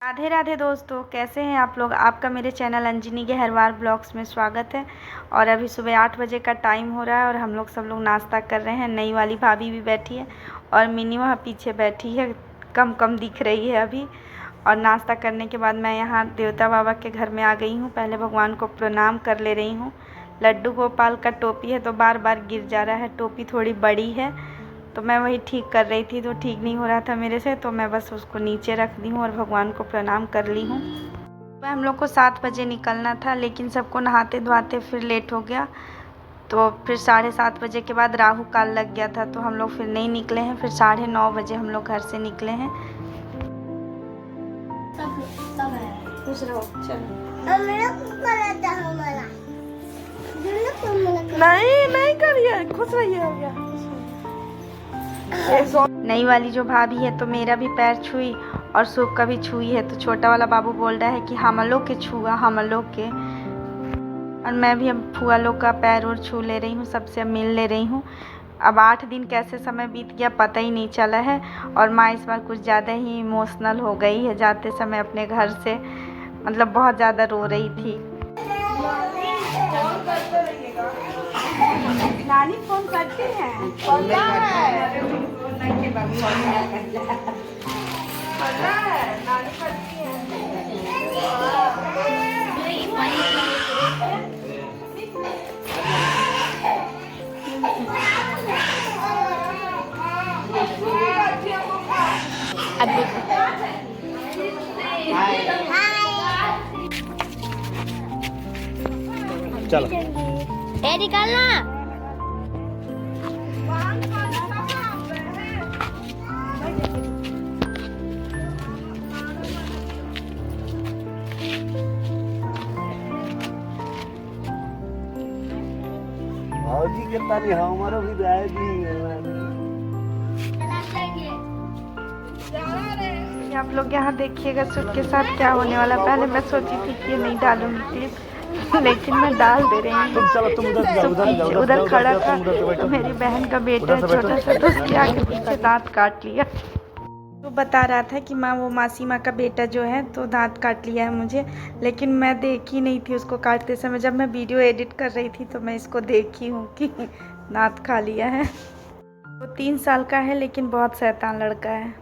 राधे राधे दोस्तों, कैसे हैं आप लोग। आपका मेरे चैनल अंजनी गहरवार ब्लॉग्स में स्वागत है। और अभी सुबह 8 बजे का टाइम हो रहा है और हम लोग सब लोग नाश्ता कर रहे हैं। नई वाली भाभी भी बैठी है और मिनी वहाँ पीछे बैठी है, कम कम दिख रही है अभी। और नाश्ता करने के बाद मैं यहाँ देवता बाबा के घर में आ गई हूँ। पहले भगवान को प्रणाम कर ले रही हूँ। लड्डू गोपाल का टोपी है तो बार बार गिर जा रहा है। टोपी थोड़ी बड़ी है तो मैं वही ठीक कर रही थी, तो ठीक नहीं हो रहा था मेरे से, तो मैं बस उसको नीचे रख दी हूँ और भगवान को प्रणाम कर ली हूँ। वह हम लोग को 7 बजे निकलना था, लेकिन सबको नहाते धोते फिर लेट हो गया। तो फिर 7:30 बजे के बाद राहु काल लग गया था, तो हम लोग फिर नहीं निकले हैं। फिर 9:30 बजे हम लोग घर से निकले हैं। खुश रहो। चलो नहीं करिए, खुश रहिए। हो गया। नई वाली जो भाभी है तो मेरा भी पैर छुई और सूप का भी छुई है। तो छोटा वाला बाबू बोल रहा है कि हम लोग के छुआ, हम लोग के। और मैं भी अब फुआ लोग का पैर और छू ले रही हूँ, सबसे मिल ले रही हूँ। अब 8 दिन कैसे समय बीत गया पता ही नहीं चला है। और माँ इस बार कुछ ज़्यादा ही इमोशनल हो गई है जाते समय अपने घर से, मतलब बहुत ज़्यादा रो रही थी। नानी फोन करती हैं। पता है नानी करती है। चलो निकालना। भाजी कितना नहीं हमारा भी जाएगी। आप लोग यहाँ देखिएगा सूप के साथ क्या होने वाला। पहले मैं सोची थी कि ये नहीं डालूंगी क्लिप, लेकिन मैं डाल दे रही हूँ। उधर खड़ा था तो मेरी बहन का बेटा छोटा सा, तो उसके आगे पीछे दांत काट लिया। तो बता रहा था कि माँ, वो मासी माँ का बेटा जो है तो दांत काट लिया है मुझे, लेकिन मैं देखी नहीं थी उसको काटते समय। जब मैं वीडियो एडिट कर रही थी तो मैं इसको देखी हूँ कि दांत खा लिया है। वो 3 साल का है लेकिन बहुत शैतान लड़का है।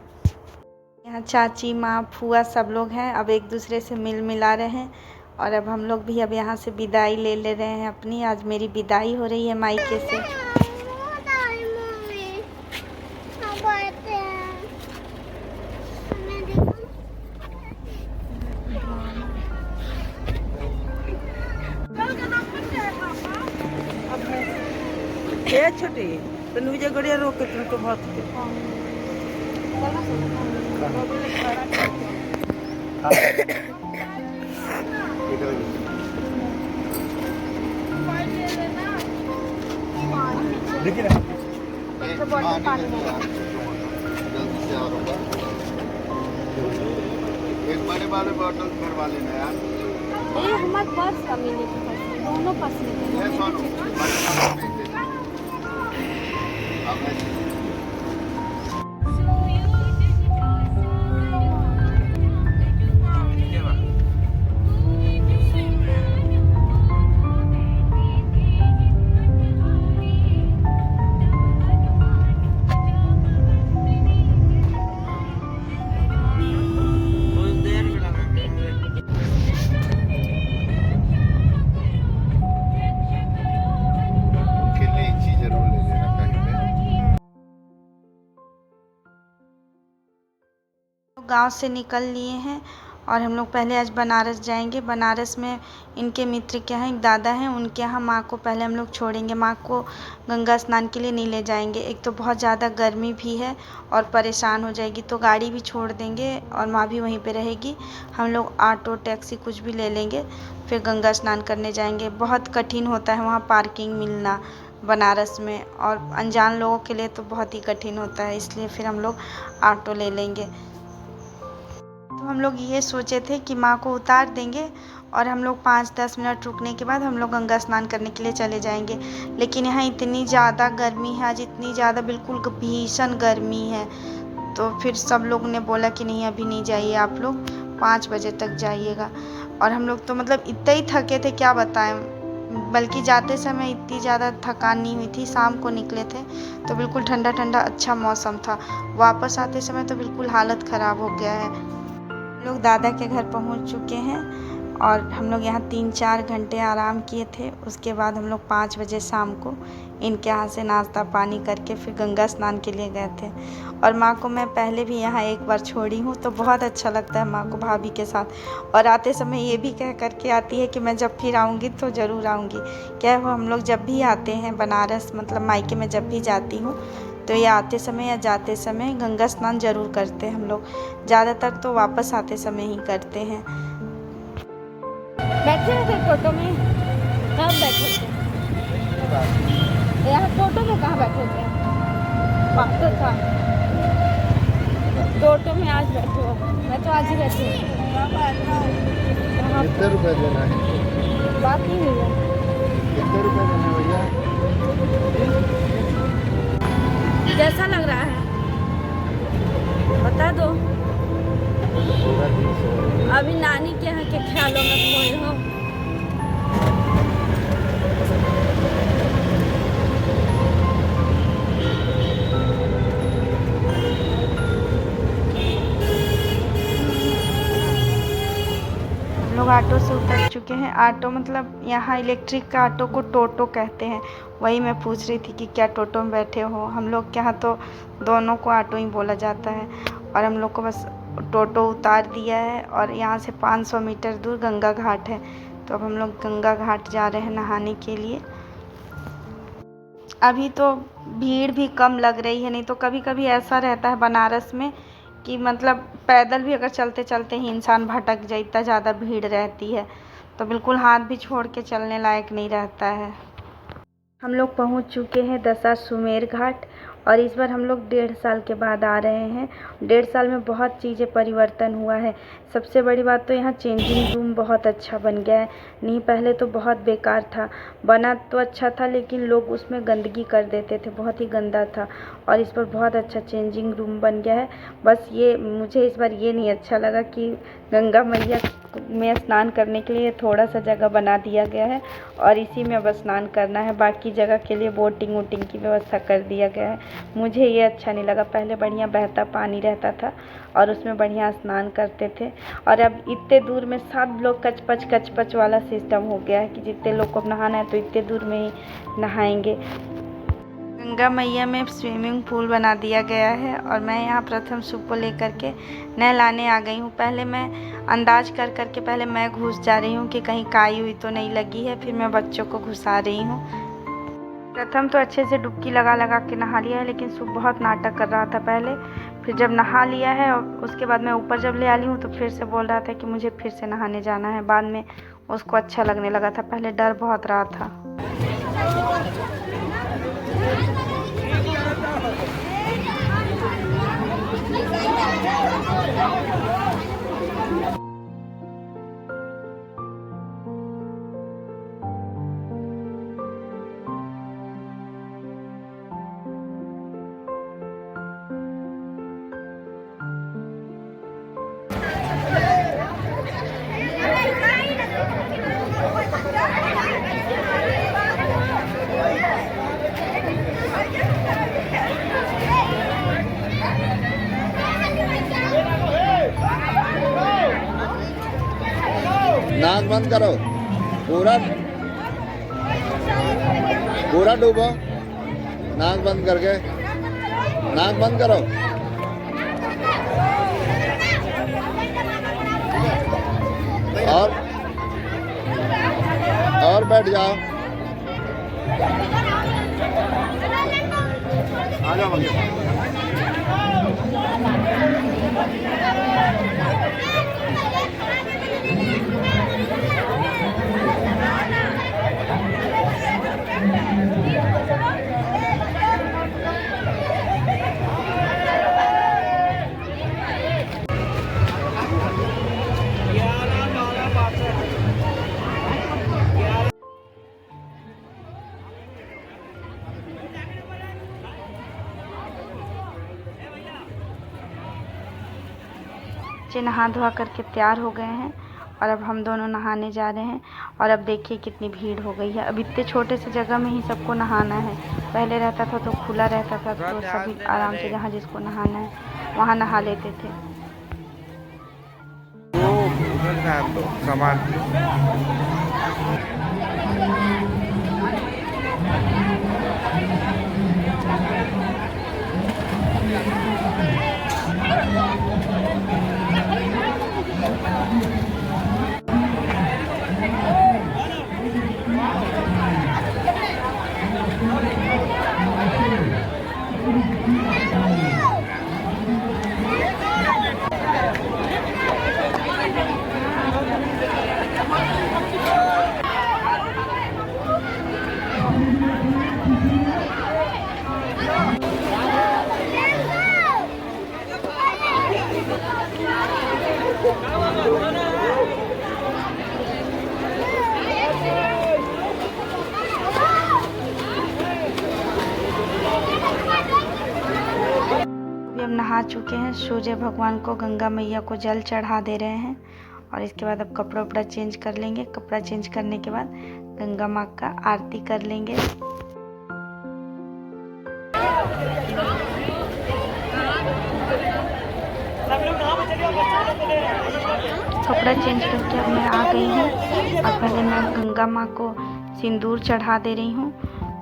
यहाँ चाची माँ फुआ सब लोग हैं, अब एक दूसरे से मिल मिला रहे हैं। और अब हम लोग भी अब यहाँ से विदाई ले रहे हैं अपनी। आज मेरी विदाई हो रही है मायके से। छोटे तो नुजे गड़िया रोक के तो बहुत देखिए ना एक बड़े वाले बॉटल भरवा लेना यार। ये हमारे पर्स का मिले थे, दोनों पर्स में ये सोनू बड़े वाले भेज देना। अब ऐसे गांव से निकल लिए हैं और हम लोग पहले आज बनारस जाएंगे। बनारस में इनके मित्र के यहाँ एक दादा हैं, उनके यहाँ माँ को पहले हम लोग छोड़ेंगे। माँ को गंगा स्नान के लिए नहीं ले जाएंगे, एक तो बहुत ज़्यादा गर्मी भी है और परेशान हो जाएगी, तो गाड़ी भी छोड़ देंगे और माँ भी वहीं पे रहेगी। हम लोग ऑटो टैक्सी कुछ भी ले लेंगे, फिर गंगा स्नान करने जाएंगे। बहुत कठिन होता है वहाँ पार्किंग मिलना बनारस में, और अनजान लोगों के लिए तो बहुत ही कठिन होता है, इसलिए फिर हम लोग ऑटो ले लेंगे। तो हम लोग ये सोचे थे कि माँ को उतार देंगे और हम लोग 5-10 मिनट रुकने के बाद हम लोग गंगा स्नान करने के लिए चले जाएंगे। लेकिन यहाँ इतनी ज़्यादा गर्मी है आज, इतनी ज़्यादा बिल्कुल भीषण गर्मी है। तो फिर सब लोग ने बोला कि नहीं अभी नहीं जाइए आप लोग, 5 बजे तक जाइएगा। और हम लोग तो मतलब इतना ही थके थे क्या बताएं, बल्कि जाते समय इतनी ज़्यादा थकान नहीं हुई थी। शाम को निकले थे तो बिल्कुल ठंडा ठंडा अच्छा मौसम था। वापस आते समय तो बिल्कुल हालत ख़राब हो गया है। हम लोग दादा के घर पहुंच चुके हैं और हम लोग यहाँ 3-4 घंटे आराम किए थे। उसके बाद हम लोग 5 बजे शाम को इनके यहाँ से नाश्ता पानी करके फिर गंगा स्नान के लिए गए थे। और माँ को मैं पहले भी यहाँ एक बार छोड़ी हूँ तो बहुत अच्छा लगता है माँ को भाभी के साथ। और आते समय ये भी कह कर के आती है कि मैं जब फिर आऊँगी तो ज़रूर आऊँगी। क्या हो, हम लोग जब भी आते हैं बनारस, मतलब मायके में जब भी जाती हूँ तो ये आते समय या जाते समय गंगा स्नान ज़रूर करते हैं हम लोग। ज़्यादातर तो वापस आते समय ही करते हैं। बैठे थे टोटो में, कब बैठे थे? यहाँ टोटो में कहाँ बैठे थे? तो था टोटो में आज बैठे हो? मैं तो आज ही बैठी हूँ। कितने रुपए देना है? बात नहीं हुई है। कितने रुपए देना है भैया? कैसा लग रहा है बता दो। पूरा 300। अभी नानी के यहाँ के ख्यालों में खोए हो। लोग ऑटो से उतर चुके हैं। ऑटो मतलब यहाँ इलेक्ट्रिक का ऑटो को टोटो कहते हैं। वही मैं पूछ रही थी कि क्या टोटो में बैठे हो। हम लोग के यहाँ तो दोनों को ऑटो ही बोला जाता है। और हम लोग को बस टोटो उतार दिया है और यहाँ से 500 मीटर दूर गंगा घाट है। तो अब हम लोग गंगा घाट जा रहे हैं नहाने के लिए। अभी तो भीड़ भी कम लग रही है, नहीं तो कभी कभी ऐसा रहता है बनारस में कि मतलब पैदल भी अगर चलते चलते ही इंसान भटक जाए, इतना ज़्यादा भीड़ रहती है तो बिल्कुल हाथ भी छोड़ के चलने लायक नहीं रहता है। हम लोग पहुंच चुके हैं दशाश्वमेध घाट और इस बार हम लोग 1.5 साल के बाद आ रहे हैं। 1.5 साल में बहुत चीज़ें परिवर्तन हुआ है। सबसे बड़ी बात तो यहाँ चेंजिंग रूम बहुत अच्छा बन गया है। नहीं पहले तो बहुत बेकार था, बना तो अच्छा था लेकिन लोग उसमें गंदगी कर देते थे, बहुत ही गंदा था। और इस पर बहुत अच्छा चेंजिंग रूम बन गया है। बस ये मुझे इस बार ये नहीं अच्छा लगा कि गंगा मैया में स्नान करने के लिए थोड़ा सा जगह बना दिया गया है और इसी में बस स्नान करना है। बाकी जगह के लिए बोटिंग वोटिंग की व्यवस्था कर दिया गया है। मुझे ये अच्छा नहीं लगा। पहले बढ़िया बहता पानी रहता था और उसमें बढ़िया स्नान करते थे। और अब इतने दूर में सब लोग कचपच वाला सिस्टम हो गया है कि जितने लोग को नहाना है तो इतने दूर में ही नहाएंगे। गंगा मैया में स्विमिंग पूल बना दिया गया है और मैं यहाँ प्रथम शुभ को लेकर के नहलाने आ गई हूँ। पहले मैं अंदाज कर के पहले मैं घुस जा रही हूँ कि कहीं काई हुई तो नहीं लगी है, फिर मैं बच्चों को घुसा रही हूँ। प्रथम तो अच्छे से डुबकी लगा के नहा लिया है, लेकिन शुभ बहुत नाटक कर रहा था पहले। फिर जब नहा लिया है और उसके बाद मैं ऊपर जब ले आई हूँ तो फिर से बोल रहा था कि मुझे फिर से नहाने जाना है। बाद में उसको अच्छा लगने लगा था, पहले डर बहुत रहा था। नाक बंद करो, पूरा डूबो। नाक बंद करके, नाक बंद करो। और बैठ जाओ। आ जाओ बच्चे नहा धोआ करके तैयार हो गए हैं और अब हम दोनों नहाने जा रहे हैं। और अब देखिए कितनी भीड़ हो गई है। अब इतने छोटे से जगह में ही सबको नहाना है। पहले रहता था तो खुला रहता था, तो सभी आराम से जहाँ जिसको नहाना है वहाँ नहा लेते थे। सामान अभी हम नहा चुके हैं। सूर्य भगवान को, गंगा मैया को जल चढ़ा दे रहे हैं और इसके बाद अब कपड़ा उपड़ा चेंज कर लेंगे। कपड़ा चेंज करने के बाद गंगा माँ का आरती कर लेंगे। कपड़ा चेंज करके अब मैं आ गई हूँ और पहले मैं गंगा माँ को सिंदूर चढ़ा दे रही हूँ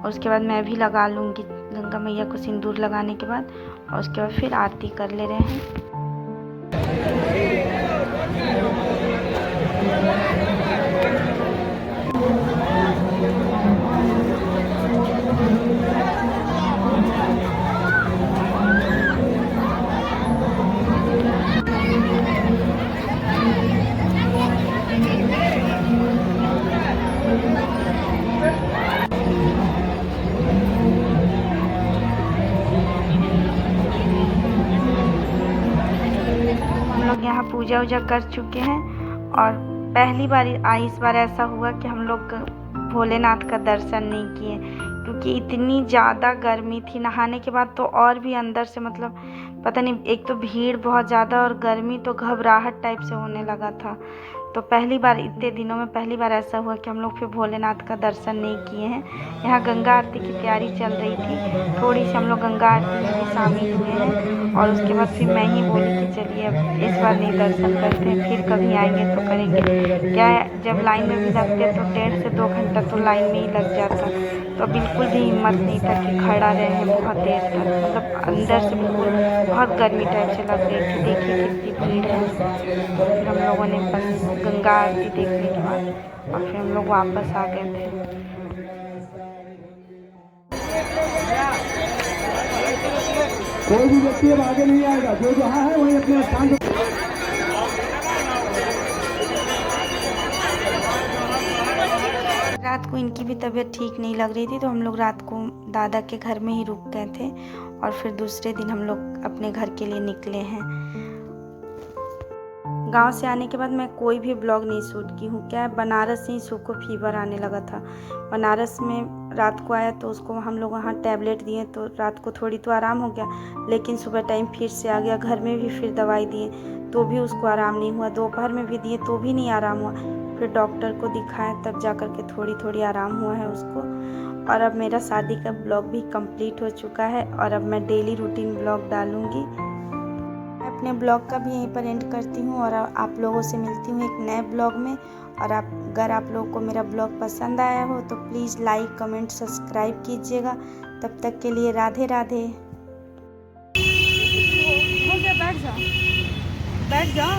और उसके बाद मैं भी लगा लूँगी गंगा मैया को सिंदूर लगाने के बाद, और उसके बाद फिर आरती कर ले रहे हैं। यहाँ पूजा वूजा कर चुके हैं और पहली बार इस बार ऐसा हुआ कि हम लोग भोलेनाथ का दर्शन नहीं किए, क्योंकि इतनी ज़्यादा गर्मी थी। नहाने के बाद तो और भी अंदर से मतलब पता नहीं, एक तो भीड़ बहुत ज़्यादा और गर्मी, तो घबराहट टाइप से होने लगा था। तो पहली बार इतने दिनों में पहली बार ऐसा हुआ कि हम लोग फिर भोलेनाथ का दर्शन नहीं किए हैं। यहाँ गंगा आरती की तैयारी चल रही थी, थोड़ी सी हम लोग गंगा आरती में भी शामिल हुए हैं और उसके बाद फिर मैं ही बोली कि चलिए अब इस बार नहीं दर्शन करते हैं, फिर कभी आएंगे तो करेंगे। क्या है, जब लाइन में भी लगते तो 1.5 से 2 घंटा तो लाइन में ही लग जाता, तो बिल्कुल भी हिम्मत नहीं था कि खड़ा रहे बहुत देर तक। मतलब अंदर से बिल्कुल बहुत गर्मी टाइप से लग रही थी। देखिए कितनी भीड़ है। तो फिर हम लोगों ने बस गंगा आरती देखने के बाद और फिर हम लोग वापस आ गए थे। कोई भी व्यक्ति अब आगे नहीं आएगा, जो जहाँ है वहीं अपने स्थान पर। रात को इनकी भी तबीयत ठीक नहीं लग रही थी, तो हम लोग रात को दादा के घर में ही रुक गए थे और फिर दूसरे दिन हम लोग अपने घर के लिए निकले हैं। गांव से आने के बाद मैं कोई भी ब्लॉग नहीं शूट की हूँ। क्या है, बनारस से ही सू को फीवर आने लगा था। बनारस में रात को आया तो उसको हम लोग वहाँ टैबलेट दिए, तो रात को थोड़ी तो आराम हो गया, लेकिन सुबह टाइम फिर से आ गया। घर में भी फिर दवाई दिए तो भी उसको आराम नहीं हुआ। दोपहर में भी दिए तो भी नहीं आराम हुआ। फिर डॉक्टर को दिखाया, तब जा कर के थोड़ी थोड़ी आराम हुआ है उसको। और अब मेरा शादी का ब्लॉग भी कंप्लीट हो चुका है और अब मैं डेली रूटीन ब्लॉग डालूँगी। अपने ब्लॉग का भी यहीं पर एंड करती हूँ और आप लोगों से मिलती हूँ एक नए ब्लॉग में। और अगर आप लोगों को मेरा ब्लॉग पसंद आया हो तो प्लीज़ लाइक, कमेंट, सब्सक्राइब कीजिएगा। तब तक के लिए राधे राधे। हो गया, बैठ जाओ।